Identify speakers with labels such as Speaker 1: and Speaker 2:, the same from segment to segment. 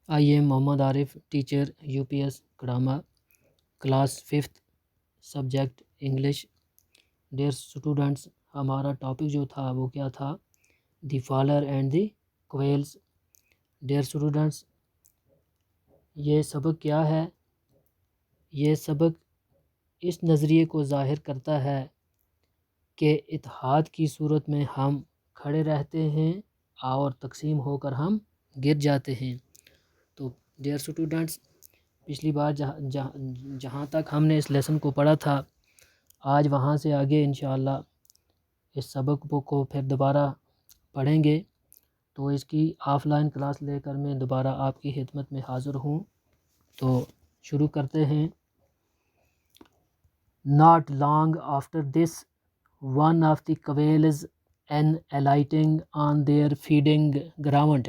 Speaker 1: I am Mohammad Arif, teacher UPS Kadama, class 5th, subject English. Dear students, ہمارا topic جو تھا وہ کیا تھا؟ دی فالر اینڈ دی کویلز. ڈیئر اسٹوڈنٹس، یہ سبق کیا ہے؟ یہ سبق اس نظریے کو ظاہر کرتا ہے کہ اتحاد کی صورت میں ہم کھڑے رہتے ہیں اور تقسیم ہو کر ہم گر جاتے ہیں. تو ڈیئر اسٹوڈنٹس، پچھلی بار جہاں تک ہم نے اس لیسن کو پڑھا تھا، آج وہاں سے آگے انشاءاللہ اس سبق کو پھر دوبارہ پڑھیں گے. تو اس کی آف لائن کلاس لے کر میں دوبارہ آپ کی خدمت میں حاضر ہوں. تو شروع کرتے ہیں. Not long after this, one of the quails, on alighting on their feeding ground,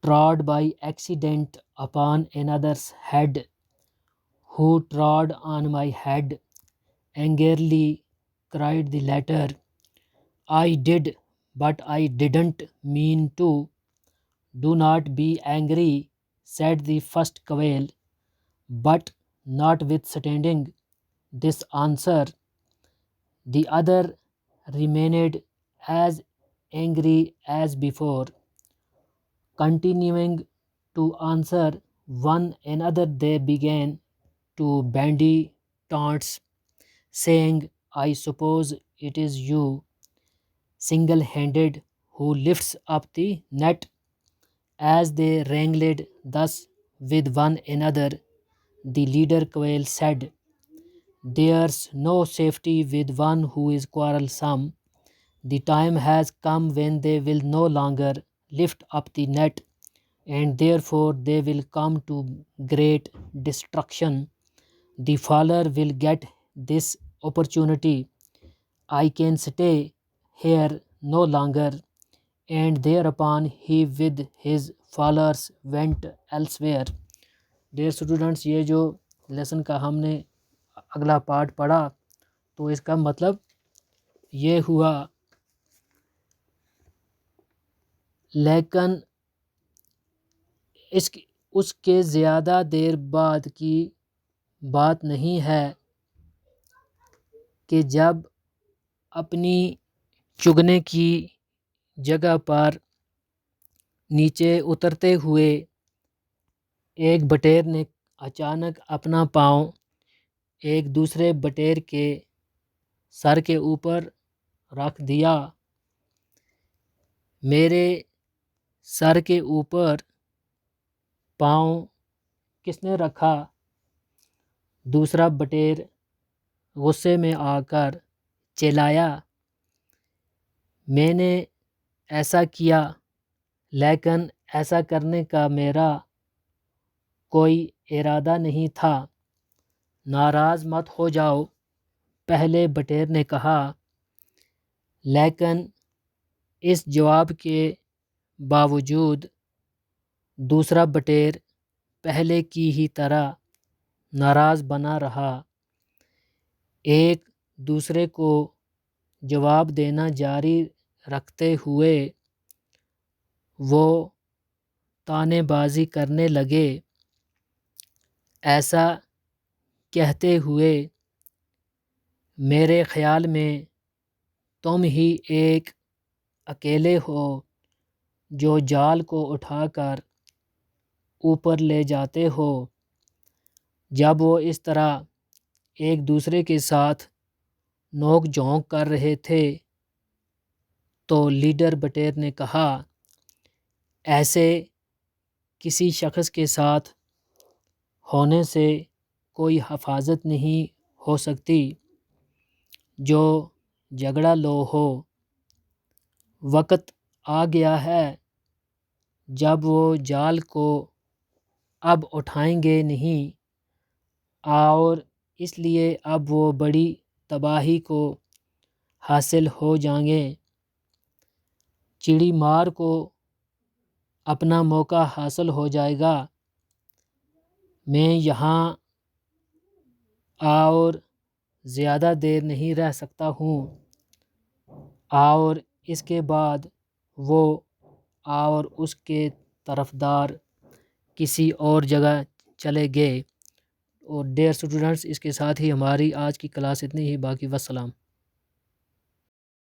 Speaker 1: trod by accident upon another's head, who trod on my head. Angrily cried the latter, I did, but I didn't mean to. Do not be angry, said the first quail. But notwithstanding this answer, the other remained as angry as before. Continuing to answer one another, they began to bandy taunts, saying, I suppose it is you, single-handed, who lifts up the net. As they wrangled thus with one another, the leader quail said, There's no safety with one who is quarrelsome. The time has come when they will no longer lift up the net, and therefore they will come to great destruction. The faller will get this opportunity. I can stay here no longer. And thereupon he with his followers went elsewhere. Dear students, یہ جو lesson کا ہم نے اگلا part پڑھا تو اس کا مطلب یہ ہوا، لیکن اس کے زیادہ دیر بعد کی بات نہیں ہے کہ جب اپنی چگنے کی جگہ پر نیچے اترتے ہوئے ایک بٹیر نے اچانک اپنا پاؤں ایک دوسرے بٹیر کے سر کے اوپر رکھ دیا. میرے سر کے اوپر پاؤں کس نے رکھا؟ دوسرا بٹیر غصے میں آ کر چلایا، میں نے ایسا کیا، لیکن ایسا کرنے کا میرا کوئی ارادہ نہیں تھا. ناراض مت ہو جاؤ، پہلے بٹیر نے کہا. لیکن اس جواب کے باوجود دوسرا بٹیر پہلے کی ہی طرح ناراض بنا رہا. ایک دوسرے کو جواب دینا جاری رکھتے ہوئے وہ طعنے بازی کرنے لگے، ایسا کہتے ہوئے، میرے خیال میں تم ہی ایک اکیلے ہو جو جال کو اٹھا کر اوپر لے جاتے ہو. جب وہ اس طرح ایک دوسرے کے ساتھ نوک جھونک کر رہے تھے تو لیڈر بٹیر نے کہا، ایسے کسی شخص کے ساتھ ہونے سے کوئی حفاظت نہیں ہو سکتی جو جھگڑا لو ہو. وقت آ گیا ہے جب وہ جال کو اب اٹھائیں گے نہیں، اور اس لیے اب وہ بڑی تباہی کو حاصل ہو جائیں گے. چڑی مار کو اپنا موقع حاصل ہو جائے گا. میں یہاں اور زیادہ دیر نہیں رہ سکتا ہوں. اور اس کے بعد وہ اور اس کے طرفدار کسی اور جگہ چلے گئے۔ اور ڈیئر اسٹوڈنٹس، اس کے ساتھ ہی ہماری آج کی کلاس اتنی ہی، باقی وسلام۔